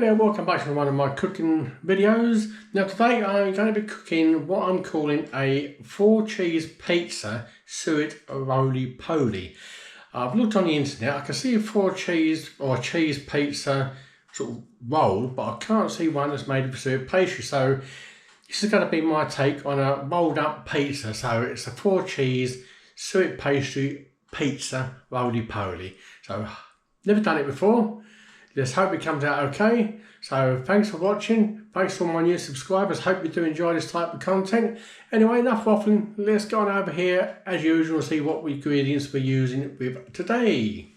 Hello, welcome back to one of my cooking videos. Now today I'm going to be cooking what I'm calling a 4-cheese pizza suet roly-poly. I've looked on the internet, I can see a 4-cheese or a cheese pizza sort of roll, but I can't see one that's made of suet pastry. So this is going to be my take on a rolled up pizza. So it's a 4-cheese suet pastry pizza roly-poly. So never done it before. Let's hope it comes out okay. So thanks for watching. Thanks to all my new subscribers. Hope you do enjoy this type of content. Anyway, enough waffling. Let's go on over here as usual and see what ingredients we're using with today.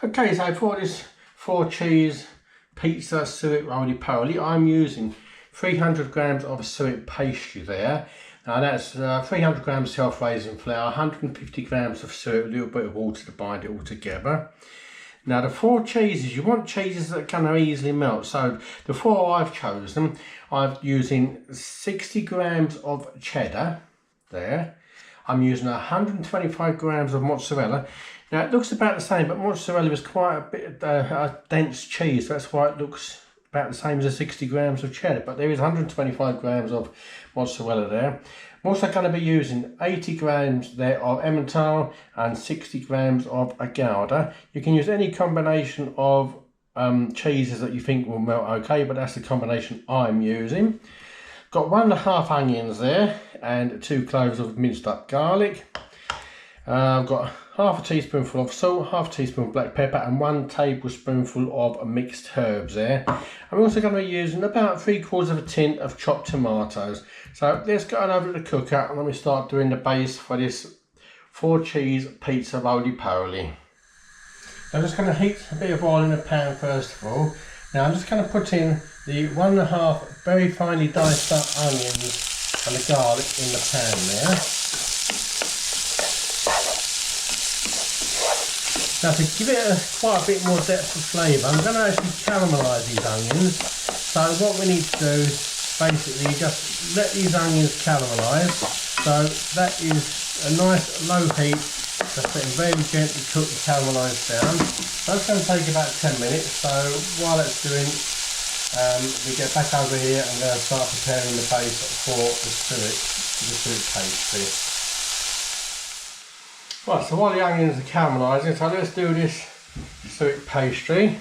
Okay, so for this 4-cheese pizza suet roly-poly, I'm using 300 grams of suet pastry there. Now that's 300 grams self-raising flour, 150 grams of suet, a little bit of water to bind it all together. Now the 4 cheeses, you want cheeses that can easily melt. So the 4 I've chosen, I'm using 60 grams of cheddar there. I'm using 125 grams of mozzarella. Now it looks about the same, but mozzarella is quite a bit a dense cheese. So that's why it looks about the same as the 60 grams of cheddar. But there is 125 grams of mozzarella there. I'm also going to be using 80 grams there of Emmental and 60 grams of Gouda. You can use any combination of cheeses that you think will melt okay, but that's the combination I'm using. Got 1.5 onions there and 2 cloves of minced up garlic. I've got half a teaspoonful of salt, half a teaspoon of black pepper and 1 tablespoonful of mixed herbs there. I'm also going to be using about 3/4 of a tin of chopped tomatoes. So let's go on over to the cooker and let me start doing the base for this 4-cheese pizza roly-poly. I'm just going to heat a bit of oil in the pan first of all. Now I'm just going to put in the 1.5 very finely diced up onions and the garlic in the pan there. Now to give it quite a bit more depth of flavour, I'm going to actually caramelise these onions. So what we need to do is basically just let these onions caramelise. So that is a nice low heat, just let them very gently cook and caramelise down. That's going to take about 10 minutes, so while that's doing, we get back over here and going to start preparing the base for the suet pastry. Right, so while the onions are caramelising, so let's do this suet pastry.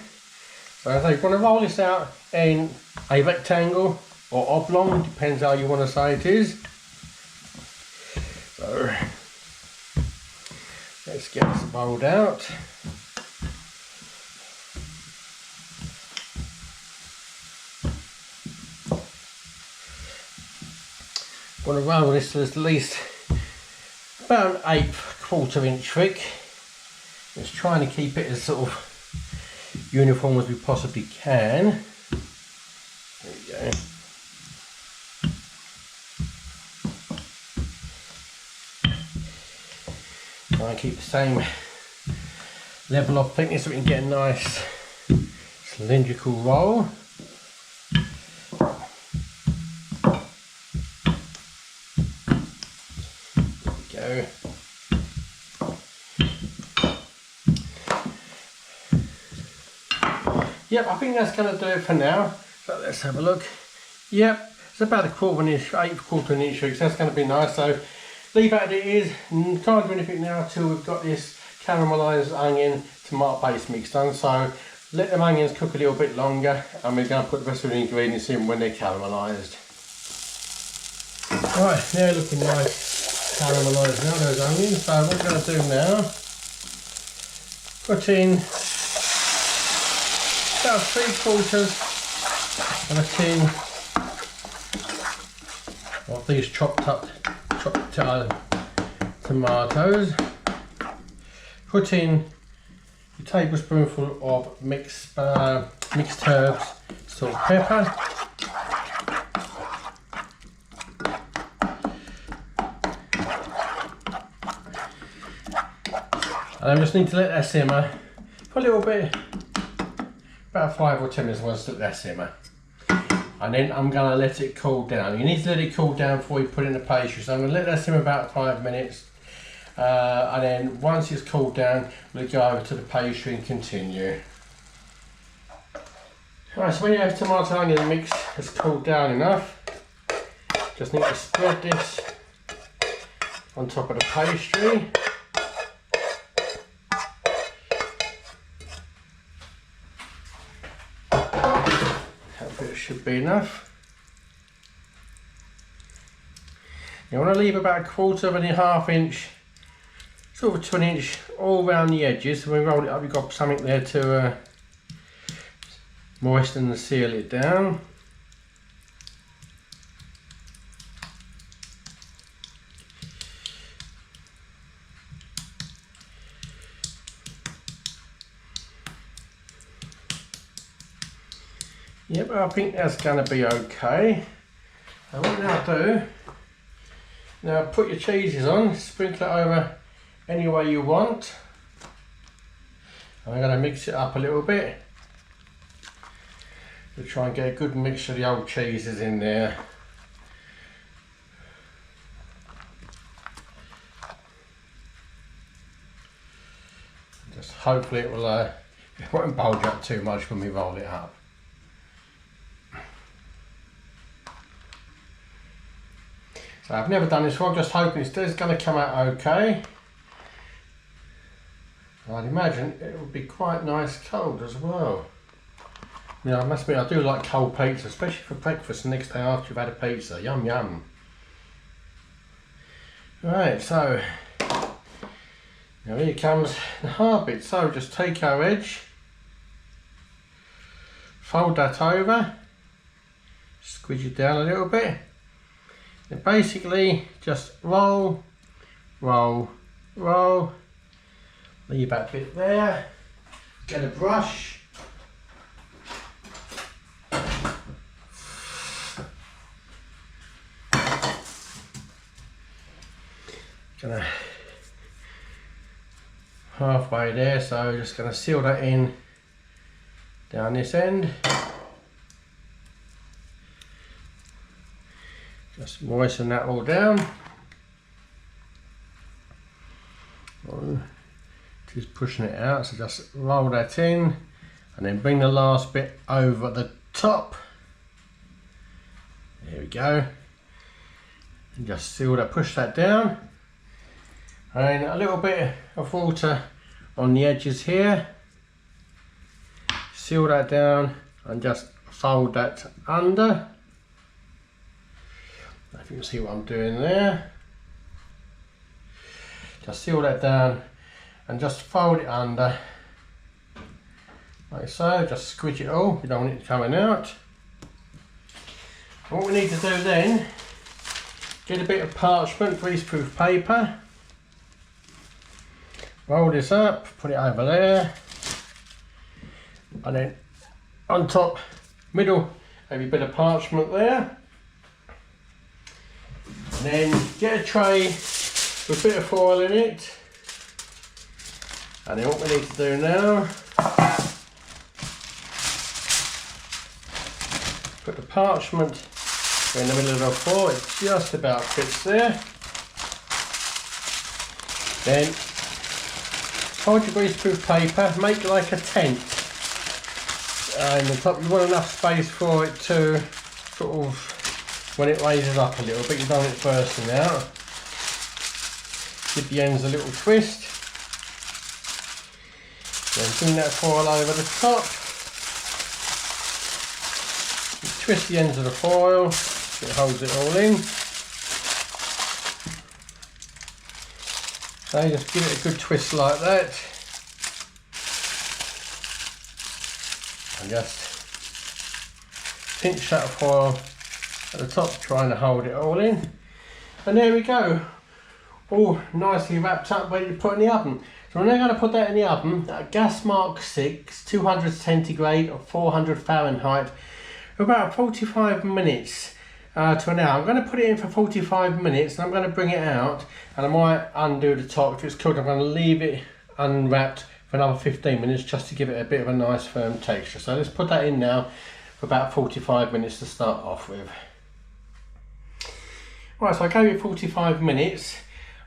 So you're going to roll this out in a rectangle or oblong, depends how you want to say it is. So let's get this rolled out. I'm going to roll this to at least about an 1/8 inch thick. Just trying to keep it as sort of uniform as we possibly can. There we go. Try and keep the same level of thickness so we can get a nice cylindrical roll. There we go. Yep, I think that's going to do it for now. So let's have a look. Yep, it's about 1/4 inch, 1/8 inch thick, so that's going to be nice. So leave it as it is, can't do anything now until we've got this caramelised onion tomato paste mix done. So let the onions cook a little bit longer and we're going to put the rest of the ingredients in when they're caramelised. Right, they're looking nice caramelised now, those onions. So what we're going to do now, put in about 3/4 of a tin of these chopped tomatoes. Put in a tablespoonful of mixed herbs, salt, pepper. And I just need to let that simmer for a little bit. About 5 or 10 minutes once to let that simmer. And then I'm going to let it cool down. You need to let it cool down before you put in the pastry. So I'm going to let that simmer about 5 minutes. And then once it's cooled down, we'll go over to the pastry and continue. Right, so when your tomato onion mix has cooled down enough, just need to spread this on top of the pastry. That bit should be enough. You want to leave about 1/4 of a ½ inch, sort of to an inch, all around the edges. So when we roll it up, you've got something there to moisten and seal it down. Yep, I think that's going to be okay. And what now do, now put your cheeses on, sprinkle it over any way you want. And I'm going to mix it up a little bit to try and get a good mixture of the old cheeses in there. Just hopefully it will it won't bulge up too much when we roll it up. So I've never done this one, I'm just hoping it's going to come out okay. I'd imagine it would be quite nice cold as well. Yeah, I must admit I do like cold pizza, especially for breakfast the next day after you've had a pizza. Yum yum. Right, so now here comes the hard bit. So just take our edge, fold that over, squeeze it down a little bit, and basically just roll, roll, roll. Leave that bit there. Get a brush. Gonna halfway there, so just gonna seal that in down this end. Just moisten that all down. Just pushing it out, so just roll that in and then bring the last bit over the top. There we go. And just seal that, push that down. And a little bit of water on the edges here. Seal that down and just fold that under. If you can see what I'm doing there. Just seal that down and just fold it under like so. Just squidge it all, you don't want it coming out. What we need to do then, get a bit of parchment, greaseproof paper, roll this up, put it over there, and then on top, middle, maybe a bit of parchment there. And then get a tray with a bit of foil in it. And then what we need to do now, put the parchment in the middle of the foil, it just about fits there. Then hold your greaseproof paper, make like a tent. And the top, you want enough space for it to sort of, when it raises up a little bit, you don't want it bursting out. Give the ends a little twist. Then bring that foil over the top. Twist the ends of the foil, it holds it all in. So just give it a good twist like that. And just pinch that foil at the top, trying to hold it all in. And there we go. All nicely wrapped up, ready to put in the oven. So we're now going to put that in the oven at gas mark 6, 200 centigrade or 400 Fahrenheit for about 45 minutes to an hour. I'm going to put it in for 45 minutes and I'm going to bring it out, and I might undo the top. If it's cooked, I'm going to leave it unwrapped for another 15 minutes just to give it a bit of a nice firm texture. So let's put that in now for about 45 minutes to start off with. Right, so I gave it 45 minutes.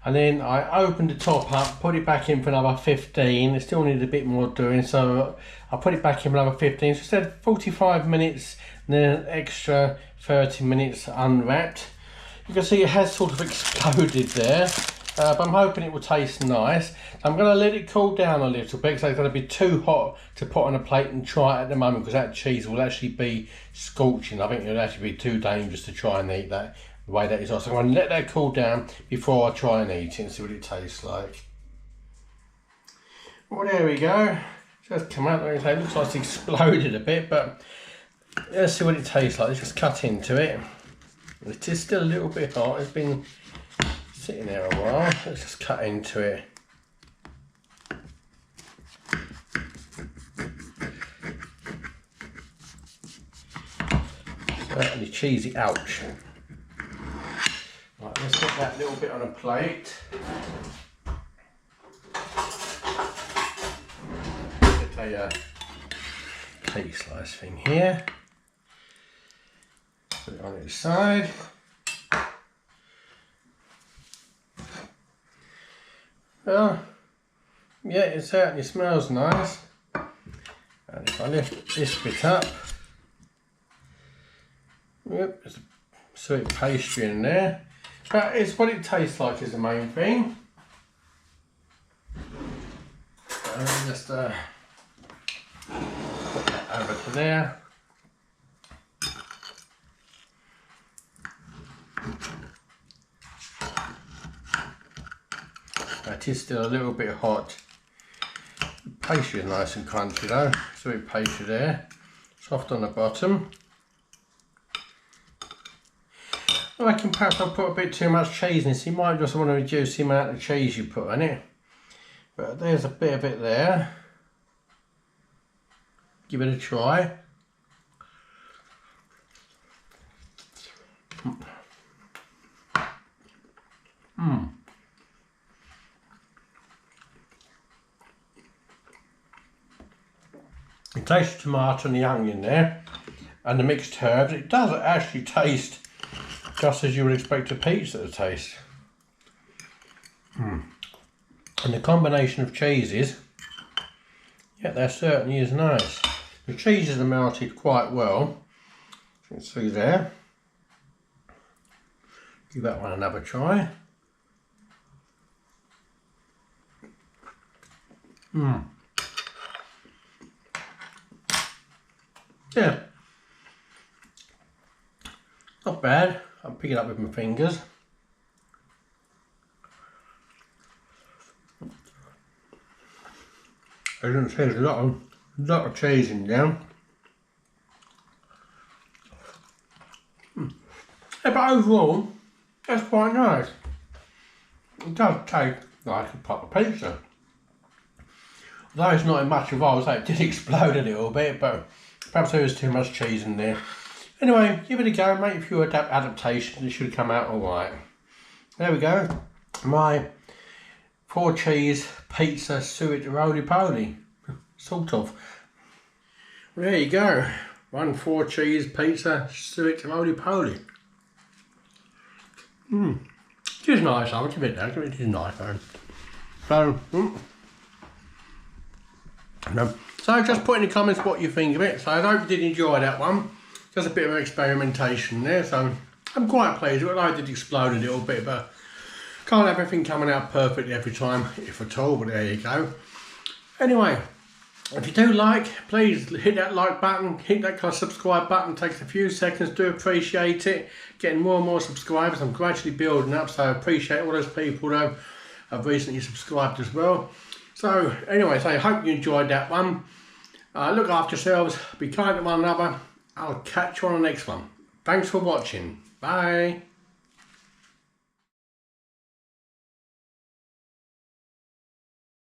And then I opened the top up, put it back in for another 15. It still needed a bit more doing, so I put it back in for another 15. So instead 45 minutes, and then an extra 30 minutes unwrapped. You can see it has sort of exploded there, but I'm hoping it will taste nice. So I'm going to let it cool down a little bit, because it's going to be too hot to put on a plate and try it at the moment, because that cheese will actually be scorching. I think it will actually be too dangerous to try and eat that the way that is. So I'm going to let that cool down before I try and eat it and see what it tastes like. Well, there we go. Just come out there and say it looks like it's exploded a bit, but let's see what it tastes like. Let's just cut into it. It is still a little bit hot. It's been sitting there a while. Let's just cut into it. Certainly cheesy, ouch. Right, let's get that little bit on a plate. Get a cake slice thing here. Put it on its side. Well, yeah, it certainly smells nice. And if I lift this bit up, yep, there's a sweet pastry in there. But it's what it tastes like is the main thing. And just put that over to there. It is still a little bit hot. The pastry is nice and crunchy though. Sweet pastry there. Soft on the bottom. I reckon perhaps I put a bit too much cheese in this. You might just want to reduce the amount of cheese you put on it. But there's a bit of it there. Give it a try. It tastes the tomato and the onion there, and the mixed herbs. It does actually taste just as you would expect a pizza to taste. And the combination of cheeses, yeah, that certainly is nice. The cheeses are melted quite well. You can see there. Give that one another try. Yeah, not bad. I'll pick it up with my fingers. As you can see, there's a lot of cheese in there. Yeah, but overall, that's quite nice. It does taste like a proper pizza. Although it's not in much of ours, it did explode a little bit, but perhaps there was too much cheese in there. Anyway, give it a go, make a few adaptations, it should come out alright. There we go, my 4 cheese pizza suet roly-poly, sort of. Well, there you go, 1 4 cheese pizza suet roly-poly. It is nice, I'll give it that, it is nice though. So just put in the comments what you think of it. So I hope you did enjoy that one. Just a bit of experimentation there. So I'm quite pleased with it. I did explode a little bit, but can't have everything coming out perfectly every time, if at all, but there you go. Anyway, if you do like, please hit that like button, hit that kind of subscribe button. It takes a few seconds, do appreciate it. Getting more and more subscribers. I'm gradually building up, so I appreciate all those people though have recently subscribed as well. So anyway, so I hope you enjoyed that one. Look after yourselves, be kind to one another. I'll catch you on the next one. Thanks for watching. Bye.